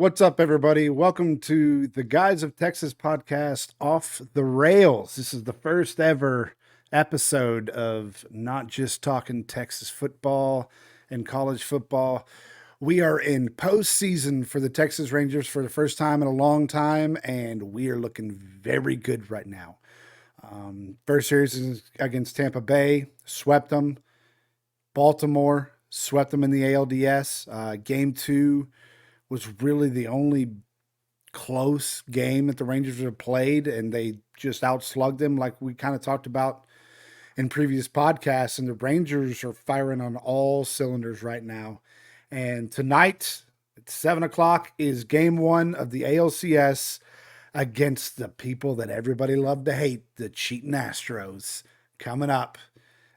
What's up, everybody? Welcome to the Guys of Texas podcast, Off the Rails. This is the first ever episode of not just talking Texas football and college football. We are in postseason for the Texas Rangers for the first time in a long time, and we are looking very good right now. First series is against Tampa Bay, swept them. Baltimore swept them in the ALDS. Game two was really the only close game that the Rangers have played, and they just outslugged them, like we kind of talked about in previous podcasts. And the Rangers are firing on all cylinders right now. And tonight at 7 o'clock is game one of the ALCS against the people that everybody loved to hate, the cheating Astros, coming up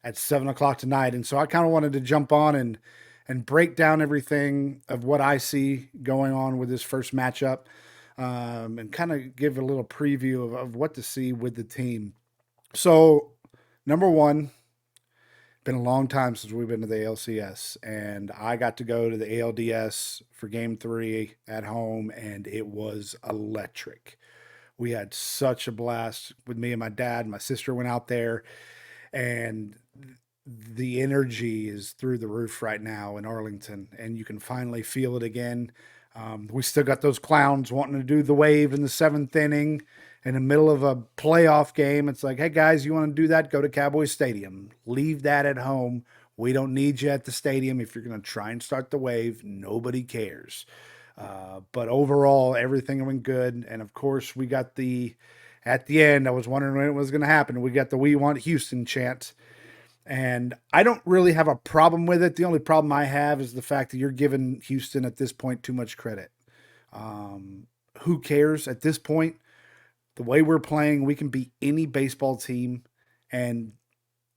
at 7 o'clock tonight. And so I kind of wanted to jump on and break down everything of what I see going on with this first matchup, and kind of give a little preview of what to see with the team. So, number one, been a long time since we've been to the ALCS, and I got to go to the ALDS for game three at home, and it was electric. We had such a blast with me and my dad. My sister went out there, and the energy is through the roof right now in Arlington, and you can finally feel it again. We still got those clowns wanting to do the wave in the seventh inning in the middle of a playoff game. It's like, hey guys, you want to do that? Go to Cowboy Stadium. Leave that at home. We don't need you at the stadium. If you're going to try and start the wave, nobody cares. But overall, everything went good. And of course, we got at the end, I was wondering when it was going to happen. We got the "We Want Houston" chant. And I don't really have a problem with it. The only problem I have is the fact that you're giving Houston at this point too much credit. Who cares at this point? The way we're playing, we can beat any baseball team and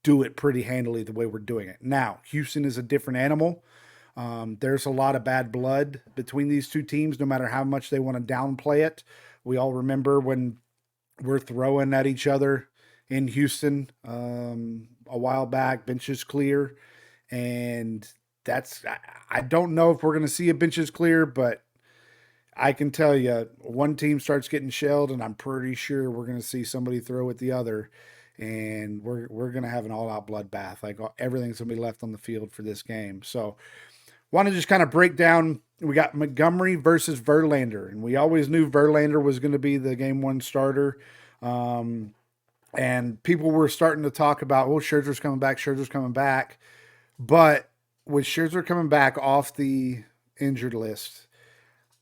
do it pretty handily the way we're doing it. Now, Houston is a different animal. There's a lot of bad blood between these two teams, no matter how much they want to downplay it. We all remember when we're throwing at each other in Houston a while back, benches clear. And I don't know if we're going to see a benches clear, but I can tell you one team starts getting shelled, and I'm pretty sure we're going to see somebody throw at the other. And we're going to have an all out bloodbath. Like everything's going to be left on the field for this game. So, want to just kind of break down. We got Montgomery versus Verlander, and we always knew Verlander was going to be the game one starter. And people were starting to talk about, oh, Scherzer's coming back, Scherzer's coming back. But with Scherzer coming back off the injured list,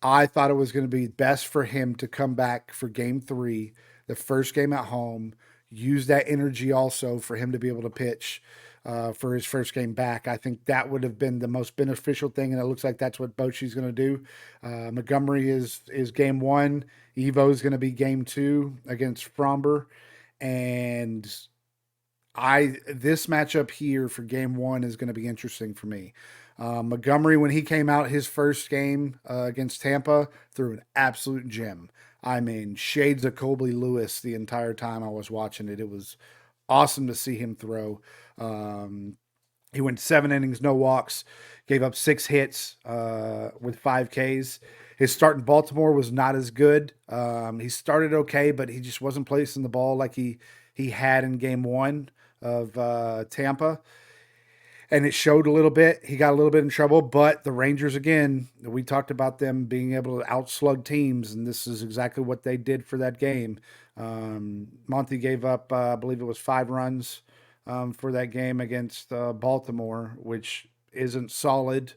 I thought it was going to be best for him to come back for game three, the first game at home, use that energy also for him to be able to pitch for his first game back. I think that would have been the most beneficial thing, and it looks like that's what Bochy's going to do. Montgomery is game one. Evo is going to be game two against Fromber. And this matchup here for game one is going to be interesting for me. Montgomery, when he came out his first game against Tampa, threw an absolute gem. I mean, shades of Colby Lewis the entire time I was watching it. It was awesome to see him throw. He went 7 innings, no walks, gave up 6 hits with 5 Ks. His start in Baltimore was not as good. He started okay, but he just wasn't placing the ball like he had in game one of Tampa. And it showed a little bit. He got a little bit in trouble, but the Rangers, again, we talked about them being able to outslug teams, and this is exactly what they did for that game. Monty gave up, I believe it was 5 runs for that game against Baltimore, which isn't solid.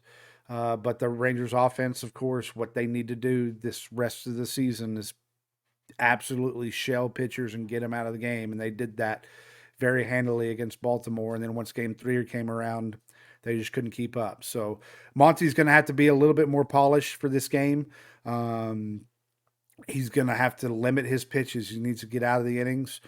But the Rangers offense, of course, what they need to do this rest of the season is absolutely shell pitchers and get them out of the game. And they did that very handily against Baltimore. And then once game 3 came around, they just couldn't keep up. So Monty's going to have to be a little bit more polished for this game. He's going to have to limit his pitches. He needs to get out of the innings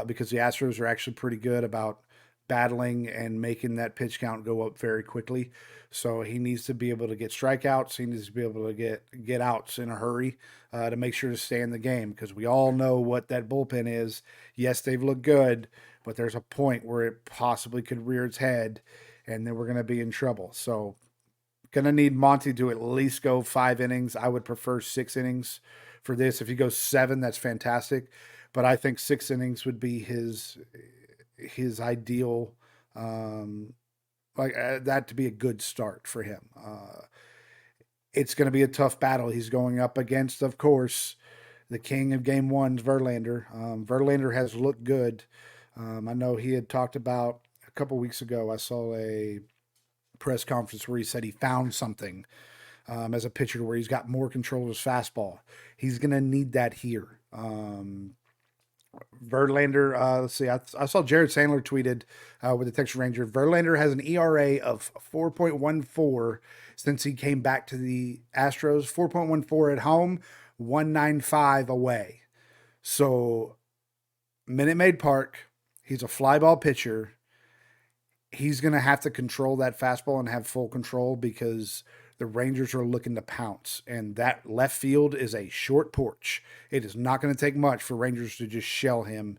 because the Astros are actually pretty good about battling and making that pitch count go up very quickly. So he needs to be able to get strikeouts. He needs to be able to get outs in a hurry to make sure to stay in the game, because we all know what that bullpen is. Yes, they've looked good, but there's a point where it possibly could rear its head, and then we're going to be in trouble. So Gonna need Monty to at least go 5 innings. I would prefer 6 innings for this. If he goes 7, that's fantastic. But I think 6 innings would be his ideal, um, that to be a good start for him. It's going to be a tough battle. He's going up against, of course, the king of game ones, Verlander. Verlander has looked good. I know he had talked about a couple weeks ago. I saw a press conference where he said he found something as a pitcher where he's got more control of his fastball. He's going to need that here. Verlander, let's see, I saw Jared Sandler tweeted with the Texas Ranger. Verlander has an ERA of 4.14 since he came back to the Astros. 4.14 at home, 195 away. So, Minute Maid Park, he's a fly ball pitcher. He's going to have to control that fastball and have full control because the Rangers are looking to pounce. And that left field is a short porch. It is not going to take much for Rangers to just shell him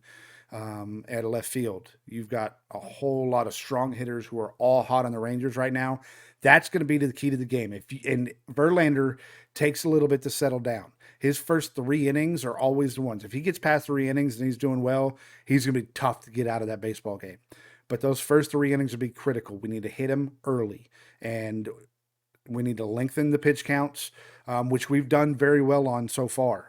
at left field. You've got a whole lot of strong hitters who are all hot on the Rangers right now. That's going to be the key to the game. And Verlander takes a little bit to settle down. His first 3 innings are always the ones. If he gets past 3 innings and he's doing well, he's going to be tough to get out of that baseball game. But those first 3 innings will be critical. We need to hit him early, and we need to lengthen the pitch counts, which we've done very well on so far.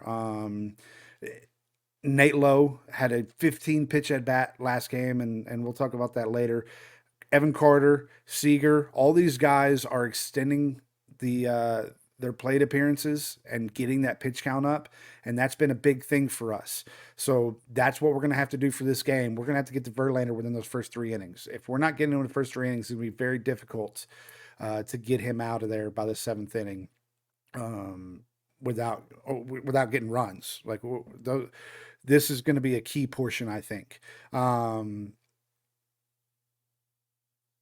Nate Lowe had a 15 pitch at bat last game, and we'll talk about that later. Evan Carter, Seager, all these guys are extending their plate appearances and getting that pitch count up, and that's been a big thing for us. So that's what we're going to have to do for this game. We're going to have to get to Verlander within those first 3 innings. If we're not getting him in the first 3 innings, it's going to be very difficult to get him out of there by the 7th inning without getting runs. This is going to be a key portion, I think.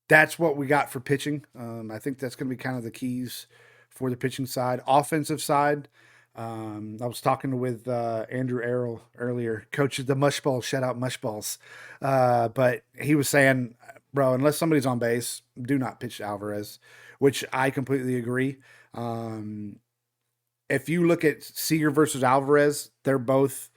That's what we got for pitching. I think that's going to be kind of the keys for the pitching side. Offensive side, I was talking with Andrew Errol earlier, coach of the Mushballs, shout out Mushballs. But he was saying, bro, unless somebody's on base, do not pitch Alvarez, which I completely agree. If you look at Seager versus Alvarez, they're both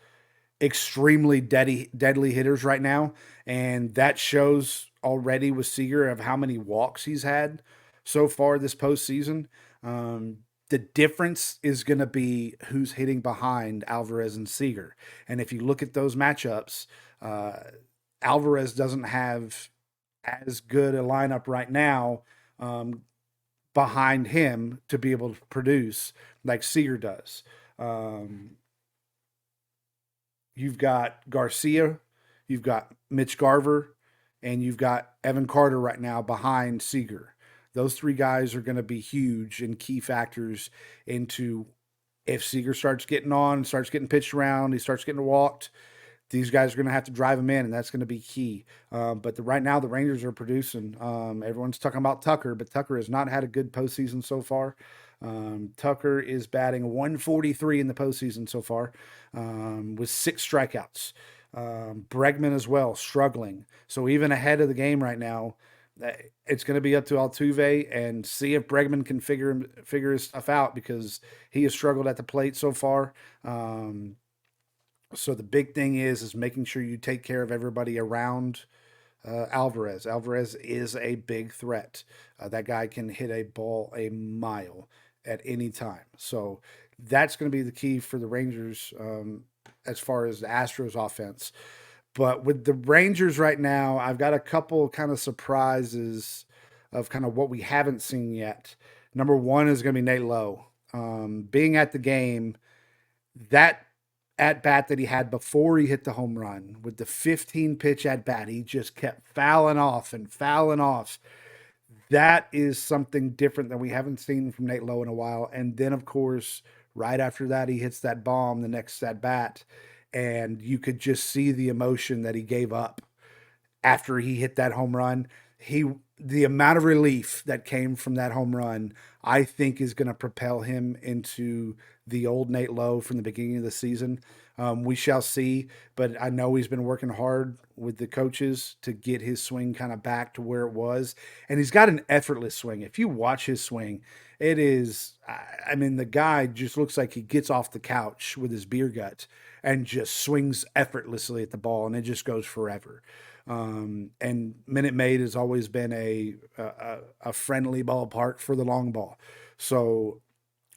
extremely deadly hitters right now. And that shows already with Seager of how many walks he's had so far this postseason. The difference is going to be who's hitting behind Alvarez and Seager. And if you look at those matchups, Alvarez doesn't have as good a lineup right now behind him to be able to produce like Seager does. You've got Garcia, you've got Mitch Garver, and you've got Evan Carter right now behind Seager. Those 3 guys are going to be huge and key factors into if Seager starts getting on, starts getting pitched around, he starts getting walked, these guys are going to have to drive him in, and that's going to be key. But right now, the Rangers are producing. Everyone's talking about Tucker, but Tucker has not had a good postseason so far. Tucker is batting 143 in the postseason so far with 6 strikeouts. Bregman as well, struggling. So even ahead of the game right now, it's going to be up to Altuve and see if Bregman can figure his stuff out because he has struggled at the plate so far. So the big thing is making sure you take care of everybody around Alvarez. Alvarez is a big threat. That guy can hit a ball a mile at any time. So that's going to be the key for the Rangers as far as the Astros offense. But with the Rangers right now, I've got a couple kind of surprises of kind of what we haven't seen yet. Number one is going to be Nate Lowe. Being at the game, that at-bat that he had before he hit the home run, with the 15-pitch at-bat, he just kept fouling off. That is something different that we haven't seen from Nate Lowe in a while. And then, of course, right after that, he hits that bomb the next at-bat, and you could just see the emotion that he gave up after he hit that home run. the amount of relief that came from that home run, I think is going to propel him into the old Nate Lowe from the beginning of the season. We shall see, but I know he's been working hard with the coaches to get his swing kind of back to where it was. And he's got an effortless swing. If you watch his swing, it is, I mean, the guy just looks like he gets off the couch with his beer gut and just swings effortlessly at the ball, and it just goes forever. And Minute Maid has always been a friendly ballpark for the long ball. So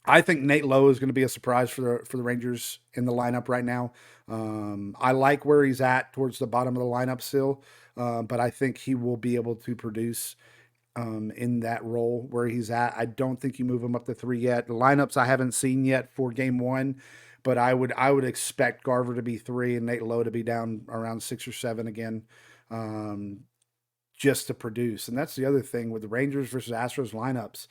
I think Nate Lowe is going to be a surprise for the Rangers in the lineup right now. I like where he's at towards the bottom of the lineup still, but I think he will be able to produce in that role where he's at. I don't think you move him up to 3 yet. The lineups I haven't seen yet for Game 1, but I would expect Garver to be 3 and Nate Lowe to be down around 6 or 7 again. Um, just to produce. And that's the other thing with the Rangers versus Astros lineups.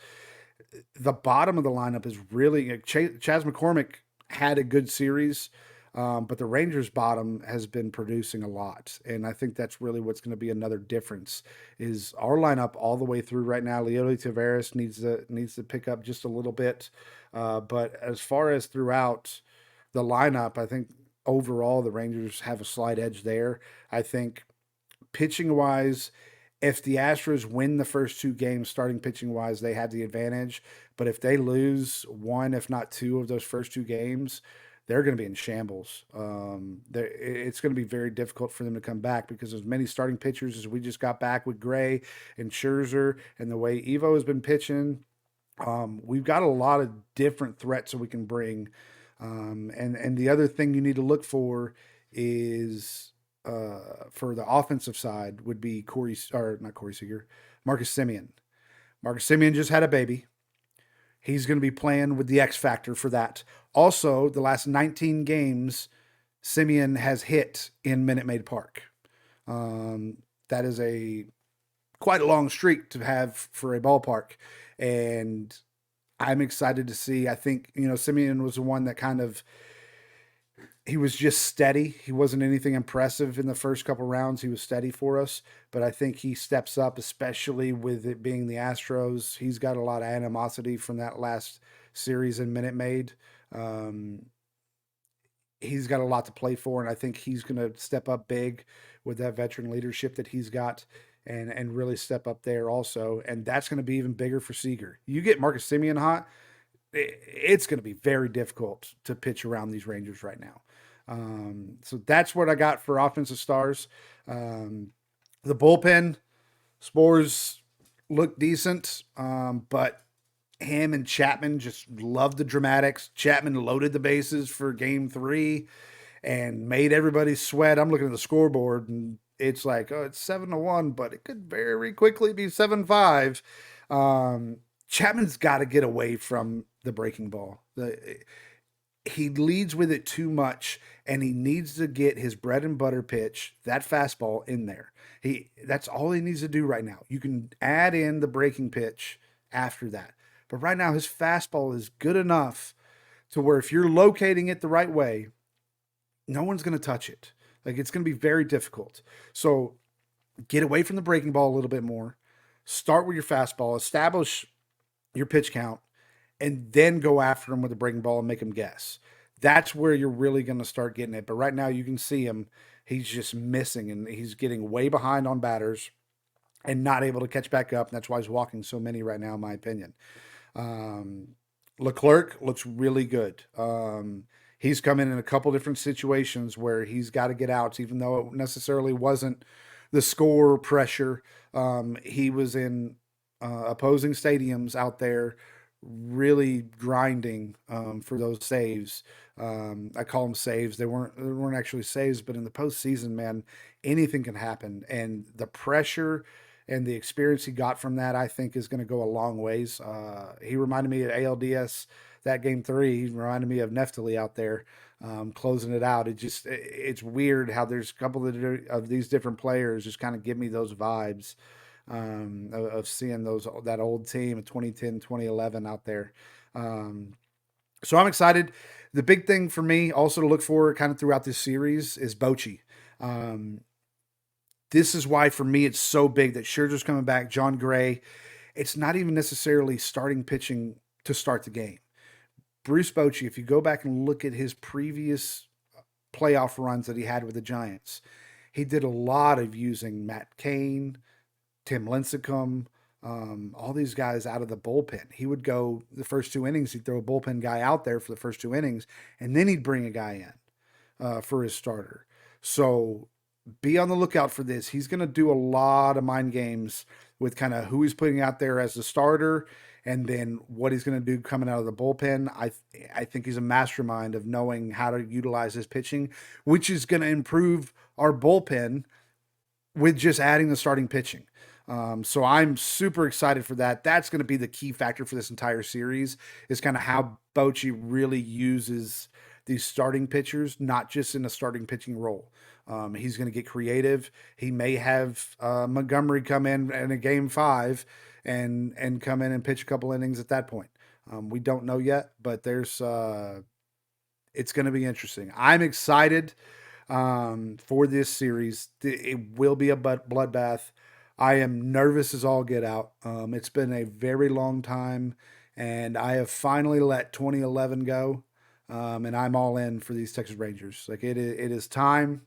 The bottom of the lineup is really Chas McCormick had a good series, but the Rangers bottom has been producing a lot, and I think that's really what's going to be another difference. Is our lineup all the way through right now? Leody Taveras needs to pick up just a little bit, but as far as throughout the lineup, I think overall the Rangers have a slight edge there. I think pitching wise, if the Astros win the first 2 games starting pitching wise, they have the advantage. But if they lose one, if not 2 of those first 2 games, they're going to be in shambles. It's going to be very difficult for them to come back because as many starting pitchers as we just got back with Gray and Scherzer and the way Evo has been pitching, we've got a lot of different threats that we can bring. And the other thing you need to look for is for the offensive side would be Corey or not Corey Seager, Marcus Semien. Marcus Semien just had a baby. He's going to be playing with the X factor for that. Also, the last 19 games, Semien has hit in Minute Maid Park. That is a quite a long streak to have for a ballpark, and I'm excited to see. I think Semien was the one that kind of he was just steady. He wasn't anything impressive in the first couple rounds. He was steady for us, but I think he steps up, especially with it being the Astros. He's got a lot of animosity from that last series in Minute Maid. Um, he's got a lot to play for, and I think he's going to step up big with that veteran leadership that he's got. And really step up there also, and that's going to be even bigger for Seager. You get Marcus Semien hot, it's going to be very difficult to pitch around these Rangers right now. So that's what I got for offensive stars. The bullpen, Spores look decent, but him and Chapman just love the dramatics. Chapman loaded the bases for Game 3 and made everybody sweat. I'm looking at the scoreboard and it's like, oh, it's 7-1, but it could very quickly be 7-5. Chapman's got to get away from the breaking ball. He leads with it too much, and he needs to get his bread and butter pitch, that fastball, in there. That's all he needs to do right now. You can add in the breaking pitch after that. But right now, his fastball is good enough to where if you're locating it the right way, no one's going to touch it. Like, it's going to be very difficult. So get away from the breaking ball a little bit more. Start with your fastball. Establish your pitch count, and then go after him with the breaking ball and make him guess. That's where you're really going to start getting it. But right now, you can see him. He's just missing, and he's getting way behind on batters and not able to catch back up. And that's why he's walking so many right now, in my opinion. Leclerc looks really good. He's come in a couple different situations where he's got to get outs, even though it necessarily wasn't the score pressure. He was in opposing stadiums out there really grinding for those saves. I call them saves. They weren't actually saves, but in the postseason, man, anything can happen. And the pressure and the experience he got from that, I think, is going to go a long ways. He reminded me of ALDS that Game 3. He reminded me of Neftali out there closing it out. It's weird how there's a couple of these different players just kind of give me those vibes of seeing that old team of 2010, 2011 out there. So I'm excited. The big thing for me also to look for kind of throughout this series is Bochy. This is why, for me, it's so big that Scherzer's coming back, John Gray. It's not even necessarily starting pitching to start the game. Bruce Bochy, if you go back and look at his previous playoff runs that he had with the Giants, he did a lot of using Matt Cain, Tim Lincecum, all these guys out of the bullpen. He would go the first 2 innings, he'd throw a bullpen guy out there for the first 2 innings, and then he'd bring a guy in for his starter. So be on the lookout for this. He's going to do a lot of mind games with kind of who he's putting out there as the starter and then what he's going to do coming out of the bullpen. I think he's a mastermind of knowing how to utilize his pitching, which is going to improve our bullpen with just adding the starting pitching. So I'm super excited for that. That's going to be the key factor for this entire series is kind of how Bochy really uses these starting pitchers, not just in a starting pitching role. He's going to get creative. He may have Montgomery come in a game 5 and come in and pitch a couple innings at that point. We don't know yet, but it's going to be interesting. I'm excited for this series. It will be a bloodbath. I am nervous as all get out. It's been a very long time, and I have finally let 2011 go, and I'm all in for these Texas Rangers. Like it is time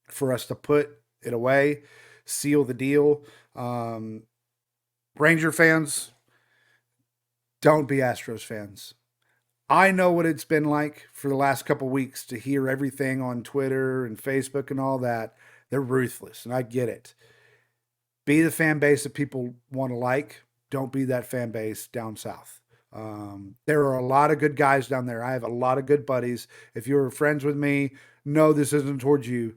for us to put it away, seal the deal. Ranger fans, don't be Astros fans. I know what it's been like for the last couple weeks to hear everything on Twitter and Facebook and all that. They're ruthless, and I get it. Be the fan base that people want to like. Don't be that fan base down south. There are a lot of good guys down there. I have a lot of good buddies. If you're friends with me, no, this isn't towards you.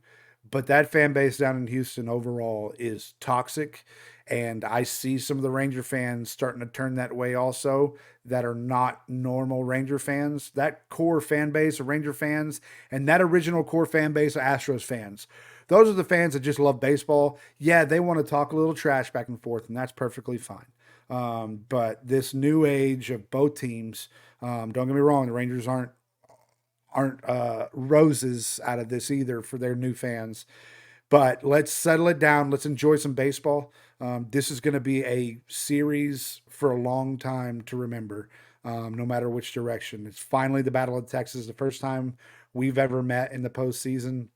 But that fan base down in Houston overall is toxic. And I see some of the Ranger fans starting to turn that way also that are not normal Ranger fans. That core fan base of Ranger fans and that original core fan base of Astros fans, those are the fans that just love baseball. Yeah, they want to talk a little trash back and forth, and that's perfectly fine. But this new age of both teams, don't get me wrong, the Rangers aren't roses out of this either for their new fans. But let's settle it down. Let's enjoy some baseball. This is going to be a series for a long time to remember, no matter which direction. It's finally the Battle of Texas, the first time we've ever met in the postseason,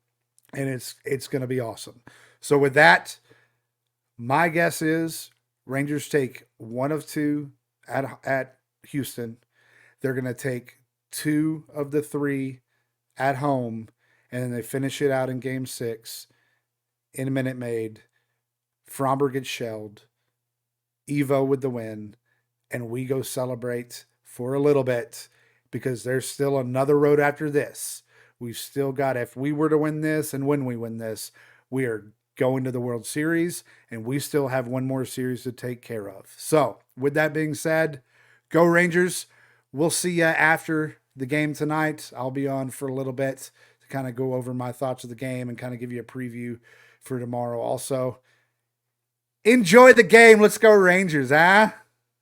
and it's going to be awesome. So with that, my guess is Rangers take 1 of 2 at Houston. They're going to take 2 of the 3 at home, and then they finish it out in Game 6 in a Minute Maid. Fromber gets shelled. Evo with the win, and we go celebrate for a little bit because there's still another road after this. We've still got, if we were to win this and when we win this, we are going to the World Series, and we still have one more series to take care of. So with that being said, go Rangers. We'll see you after the game tonight. I'll be on for a little bit to kind of go over my thoughts of the game and kind of give you a preview for tomorrow also. Enjoy the game. Let's go Rangers, huh?